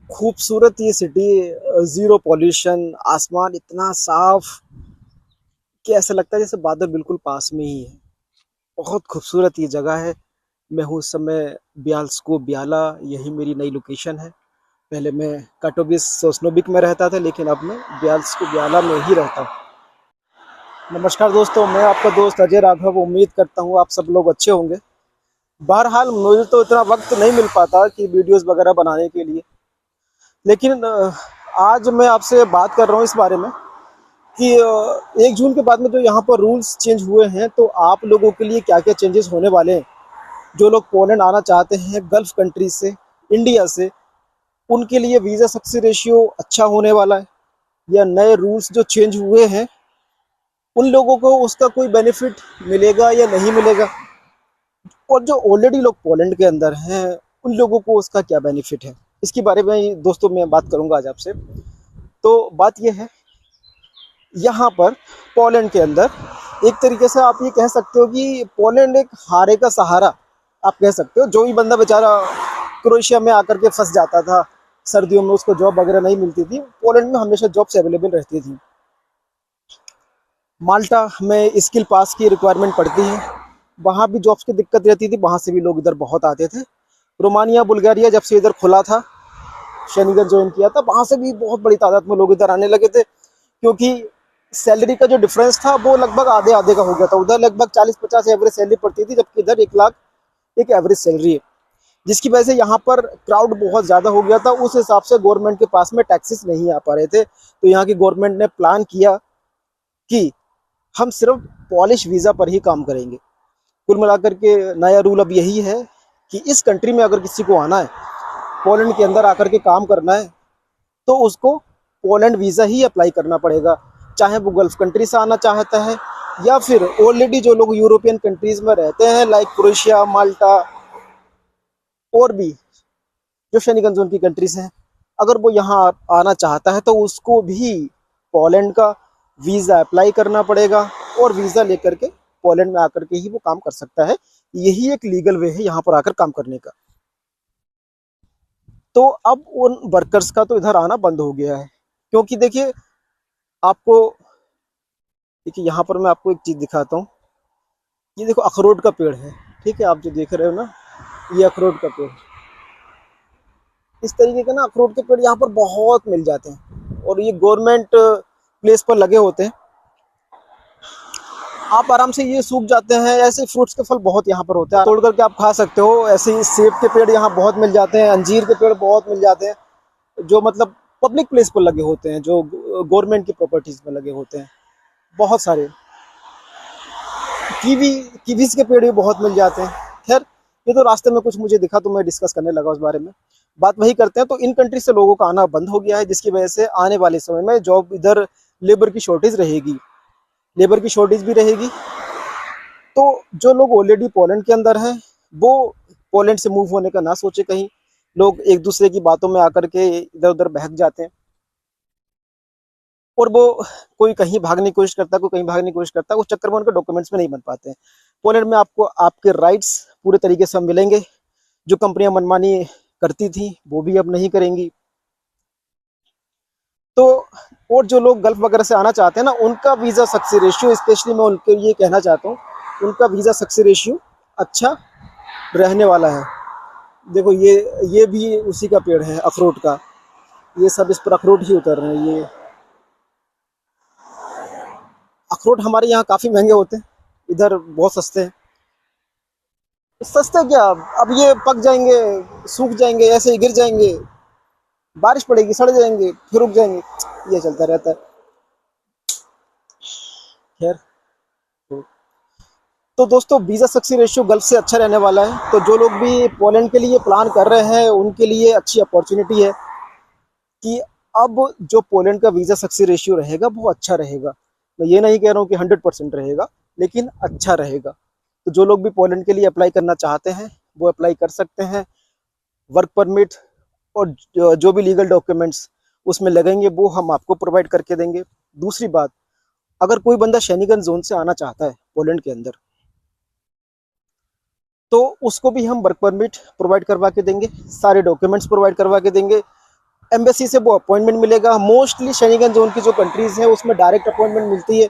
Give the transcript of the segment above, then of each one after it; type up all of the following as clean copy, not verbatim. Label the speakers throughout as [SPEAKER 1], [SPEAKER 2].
[SPEAKER 1] खूबसूरत ये city, zero pollution, आसमान इतना साफ कि ऐसा लगता है जैसे बादल बिल्कुल पास में ही है। बहुत खूबसूरत ये जगह है। मैं हूँ इस समय ब्याल्सको ब्याला, यही मेरी नई लोकेशन है। पहले मैं काटोबिस सोस्नोबिक में रहता था, लेकिन अब मैं ब्याल्सको ब्याला में ही रहता हूँ। नमस्कार दोस्तों, मैं आपका दोस्त अजय राघव। उम्मीद करता हूँ आप सब लोग अच्छे होंगे। बहरहाल मुझे तो इतना वक्त नहीं मिल पाता कि वीडियोस वगैरह बनाने के लिए, लेकिन आज मैं आपसे बात कर रहा हूँ इस बारे में कि 1 जून के बाद में जो यहाँ पर रूल्स चेंज हुए हैं, तो आप लोगों के लिए क्या क्या चेंजेस होने वाले हैं। जो लोग पोलैंड आना चाहते हैं गल्फ कंट्री से, इंडिया से, उनके लिए वीज़ा सक्सेस रेशियो अच्छा होने वाला है, या नए रूल्स जो चेंज हुए हैं उन लोगों को उसका कोई बेनिफिट मिलेगा या नहीं मिलेगा, और जो ऑलरेडी लोग पोलैंड के अंदर हैं उन लोगों को उसका क्या बेनिफिट है। इसके बारे में दोस्तों मैं बात करूंगा आज आपसे। तो बात यह है, यहाँ पर पोलैंड के अंदर एक तरीके से आप ये कह सकते हो कि पोलैंड एक हारे का सहारा आप कह सकते हो। जो भी बंदा बेचारा क्रोएशिया में आकर के फंस जाता था, सर्दियों में उसको जॉब वगैरह नहीं मिलती थी, पोलैंड में हमेशा जॉब्स अवेलेबल रहती थी। माल्टा में स्किल पास की रिक्वायरमेंट पड़ती है, वहाँ भी जॉब्स की दिक्कत रहती थी, वहाँ से भी लोग इधर बहुत आते थे। रोमानिया बुल्गारिया जब से इधर खुला था, शेनिगन ज्वाइन किया था, वहाँ से भी बहुत बड़ी तादाद में लोग इधर आने लगे थे, क्योंकि सैलरी का जो डिफरेंस था वो लगभग आधे आधे का हो गया था। उधर लगभग 40-50 एवरेज सैलरी पड़ती थी, जबकि इधर 1 लाख एक एवरेज सैलरी है, जिसकी वजह से यहाँ पर क्राउड बहुत ज़्यादा हो गया था। उस हिसाब से गवर्नमेंट के पास में टैक्सेस नहीं आ पा रहे थे, तो यहाँ की गवर्नमेंट ने प्लान किया कि हम सिर्फ पॉलिश वीज़ा पर ही काम करेंगे। कुल मिलाकर के नया रूल अब यही है कि इस कंट्री में अगर किसी को आना है, पोलैंड के अंदर आकर के काम करना है, तो उसको पोलैंड वीज़ा ही अप्लाई करना पड़ेगा, चाहे वो गल्फ कंट्री से आना चाहता है या फिर ऑलरेडी जो लोग यूरोपियन कंट्रीज़ में रहते हैं लाइक क्रोएशिया, माल्टा और भी जो शेंगन जोन की कंट्रीज हैं। अगर वो यहाँ आना चाहता है तो उसको भी पोलैंड का वीज़ा अप्लाई करना पड़ेगा, और वीज़ा लेकर के पोलैंड में आकर के ही वो काम कर सकता है। यही एक लीगल वे है यहाँ पर आकर काम करने का। तो अब उन वर्कर्स का तो इधर आना बंद हो गया है, क्योंकि देखिए आपको, देखिए यहाँ पर मैं आपको एक चीज़ दिखाता हूँ। ये देखो अखरोट का पेड़ है, ठीक है, आप जो देख रहे हो ना, ये अखरोट का पेड़। इस तरीके के ना अखरोट के पेड़ यहाँ पर बहुत मिल जाते हैं, और ये गवर्नमेंट प्लेस पर लगे होते हैं। आप आराम से ये सूख जाते हैं। ऐसे फ्रूट्स के फल बहुत यहाँ पर होते हैं, तोड़ करके आप खा सकते हो। ऐसे ही सेब के पेड़ यहाँ बहुत मिल जाते हैं, अंजीर के पेड़ बहुत मिल जाते हैं, जो मतलब पब्लिक प्लेस पर लगे होते हैं, जो गवर्नमेंट की प्रॉपर्टीज में लगे होते हैं, बहुत सारे। कीवी, कीवीज के पेड़ भी बहुत मिल जाते हैं। खैर, ये तो रास्ते में कुछ मुझे दिखा तो मैं डिस्कस करने लगा उस बारे में। बात वही करते हैं, तो इन कंट्री से लोगों का आना बंद हो गया है, जिसकी वजह से आने वाले समय में जॉब इधर लेबर की शॉर्टेज रहेगी, लेबर की शॉर्टेज भी रहेगी। तो जो लोग ऑलरेडी पोलैंड के अंदर हैं वो पोलैंड से मूव होने का ना सोचे कहीं। लोग एक दूसरे की बातों में आकर के इधर उधर बहक जाते हैं, और वो कोई कहीं भागने की कोशिश करता है, कोई कहीं भागने की कोशिश करता है, उस चक्कर में उनके डॉक्यूमेंट्स में नहीं बन पाते हैं। पोलैंड में आपको आपके राइट्स पूरे तरीके से मिलेंगे। जो कंपनियां मनमानी करती थी वो भी अब नहीं करेंगी। तो और जो लोग गल्फ वगैरह से आना चाहते हैं ना, उनका वीज़ा सक्सेस रेशियो, स्पेशली मैं उनके लिए कहना चाहता हूँ, उनका वीज़ा सक्सेस रेशियो अच्छा रहने वाला है। देखो ये भी उसी का पेड़ है अखरोट का, ये सब इस पर अखरोट ही उतर रहे हैं। ये अखरोट हमारे यहाँ काफ़ी महंगे होते हैं, इधर बहुत सस्ते हैं। सस्ते क्या, अब ये पक जाएंगे, सूख जाएंगे, ऐसे ही गिर जाएंगे, बारिश पड़ेगी सड़ जाएंगे, फिर रुक जाएंगे, ये चलता रहता है। खैर, तो दोस्तों वीज़ा सक्सेस रेशियो गल्फ से अच्छा रहने वाला है। तो जो लोग भी पोलैंड के लिए प्लान कर रहे हैं उनके लिए अच्छी अपॉर्चुनिटी है कि अब जो पोलैंड का वीज़ा सक्सेस रेशियो रहेगा वो अच्छा रहेगा। मैं ये नहीं कह रहा हूँ कि 100% रहेगा, लेकिन अच्छा रहेगा। तो जो लोग भी पोलैंड के लिए अप्लाई करना चाहते हैं वो अप्लाई कर सकते हैं। वर्क परमिट और जो भी लीगल डॉक्यूमेंट्स उसमें लगेंगे वो हम आपको प्रोवाइड करके देंगे। दूसरी बात, अगर कोई बंदा शेनिगन जोन से आना चाहता है पोलैंड के अंदर, तो उसको भी हम वर्क परमिट प्रोवाइड करवा के देंगे, सारे डॉक्यूमेंट्स प्रोवाइड करवा के देंगे। एम्बेसी से वो अपॉइंटमेंट मिलेगा। मोस्टली शेंगन जोन की जो कंट्रीज़ हैं उसमें डायरेक्ट अपॉइंटमेंट मिलती है,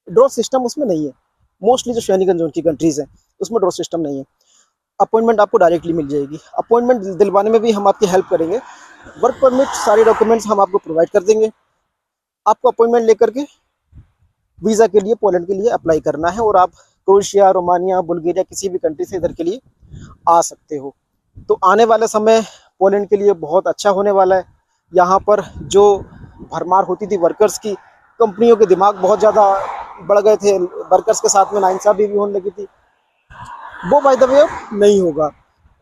[SPEAKER 1] ड्रॉ सिस्टम उसमें नहीं है। मोस्टली जो शेंगन जोन की कंट्रीज़ हैं उसमें ड्रॉ सिस्टम नहीं है, अपॉइंटमेंट आपको डायरेक्टली मिल जाएगी। अपॉइंटमेंट दिलवाने में भी हम आपकी हेल्प करेंगे। वर्क परमिट सारे डॉक्यूमेंट्स हम आपको प्रोवाइड कर देंगे। आपको अपॉइंटमेंट लेकर के वीज़ा के लिए पोलैंड के लिए अप्लाई करना है और आप क्रोएशिया, रोमानिया, बुल्गारिया किसी भी कंट्री से इधर के लिए आ सकते हो। तो आने वाला समय पोलैंड के लिए बहुत अच्छा होने वाला है। यहाँ पर जो भरमार होती थी वर्कर्स की, कंपनियों के दिमाग बहुत ज़्यादा बढ़ गए थे, वर्कर्स के साथ में नाइंसाफ़ी भी होने लगी थी, वो बाय द वे अब नहीं होगा।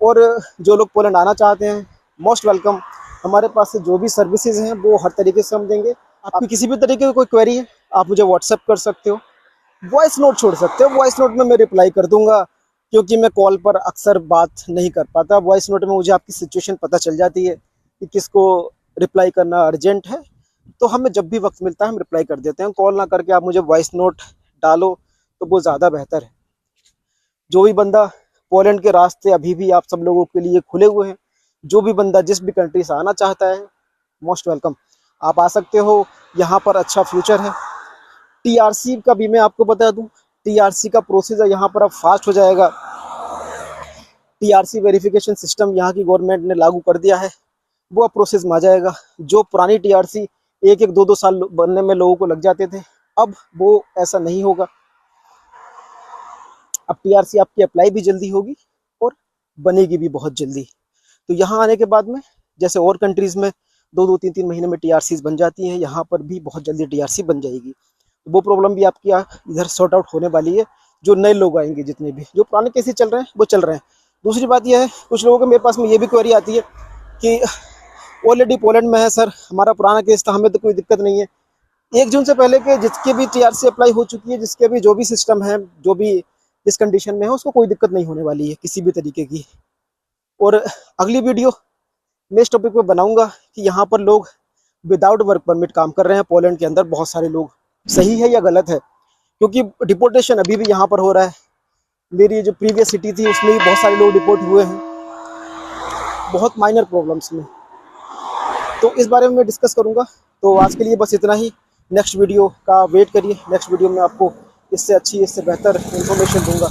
[SPEAKER 1] और जो लोग पोलैंड आना चाहते हैं, मोस्ट वेलकम। हमारे पास से जो भी सर्विसेज हैं वो हर तरीके से हम देंगे। आपकी किसी भी तरीके की कोई क्वेरी है आप मुझे व्हाट्सएप कर सकते हो, वॉइस नोट छोड़ सकते हो। वॉइस नोट में मैं रिप्लाई कर दूंगा, क्योंकि मैं कॉल पर अक्सर बात नहीं कर पाता। वॉइस नोट में मुझे आपकी सिचुएशन पता चल जाती है कि किसको रिप्लाई करना अर्जेंट है, तो हमें जब भी वक्त मिलता है हम रिप्लाई कर देते हैं। कॉल ना करके आप मुझे वॉइस नोट डालो तो वो ज़्यादा बेहतर है। जो भी बंदा, पोलैंड के रास्ते अभी भी आप सब लोगों के लिए खुले हुए हैं। जो भी बंदा जिस भी कंट्री से आना चाहता है, मोस्ट वेलकम, आप आ सकते हो। यहाँ पर अच्छा फ्यूचर है। टीआरसी का भी मैं आपको बता दूं, टीआरसी का प्रोसीजर यहाँ पर अब फास्ट हो जाएगा। टीआरसी वेरिफिकेशन सिस्टम यहाँ की गवर्नमेंट ने लागू कर दिया है, वो अब प्रोसेस में आ जाएगा। जो पुरानी टीआरसी एक एक दो दो साल बनने में लोगों को लग जाते थे, अब वो ऐसा नहीं होगा। अब टीआरसी आपकी अप्लाई भी जल्दी होगी और बनेगी भी बहुत जल्दी। तो यहाँ आने के बाद में जैसे और कंट्रीज़ में 2-2, 3-3 महीने में टीआरसीज बन जाती हैं, यहाँ पर भी बहुत जल्दी टीआरसी बन जाएगी। वो प्रॉब्लम भी आपकी इधर सॉर्ट आउट होने वाली है। जो नए लोग आएंगे, जितने भी जो पुराने केसेस चल रहे हैं वो चल रहे हैं। दूसरी बात यह है, कुछ लोगों के मेरे पास में ये भी क्वेरी आती है कि ऑलरेडी पोलैंड में है सर, हमारा पुराना केस था, हमें तो कोई दिक्कत नहीं है। 1 जून से पहले के जिसके भी टीआरसी अप्लाई हो चुकी है, जिसके भी जो भी सिस्टम है, जो भी जिस कंडीशन में है, उसको कोई दिक्कत नहीं होने वाली है किसी भी तरीके की। और अगली वीडियो मैं इस टॉपिक पे बनाऊंगा कि यहाँ पर लोग विदाउट वर्क परमिट काम कर रहे हैं पोलैंड के अंदर, बहुत सारे लोग। सही है या गलत है? क्योंकि डिपोर्टेशन अभी भी यहाँ पर हो रहा है। मेरी जो प्रीवियस सिटी थी उसमें भी बहुत सारे लोग डिपोर्ट हुए हैं, बहुत माइनर प्रॉब्लम्स में। तो इस बारे में मैं डिस्कस करूँगा। तो आज के लिए बस इतना ही। नेक्स्ट वीडियो का वेट करिए। नेक्स्ट वीडियो में आपको इससे अच्छी, इससे बेहतर इन्फॉर्मेशन दूंगा।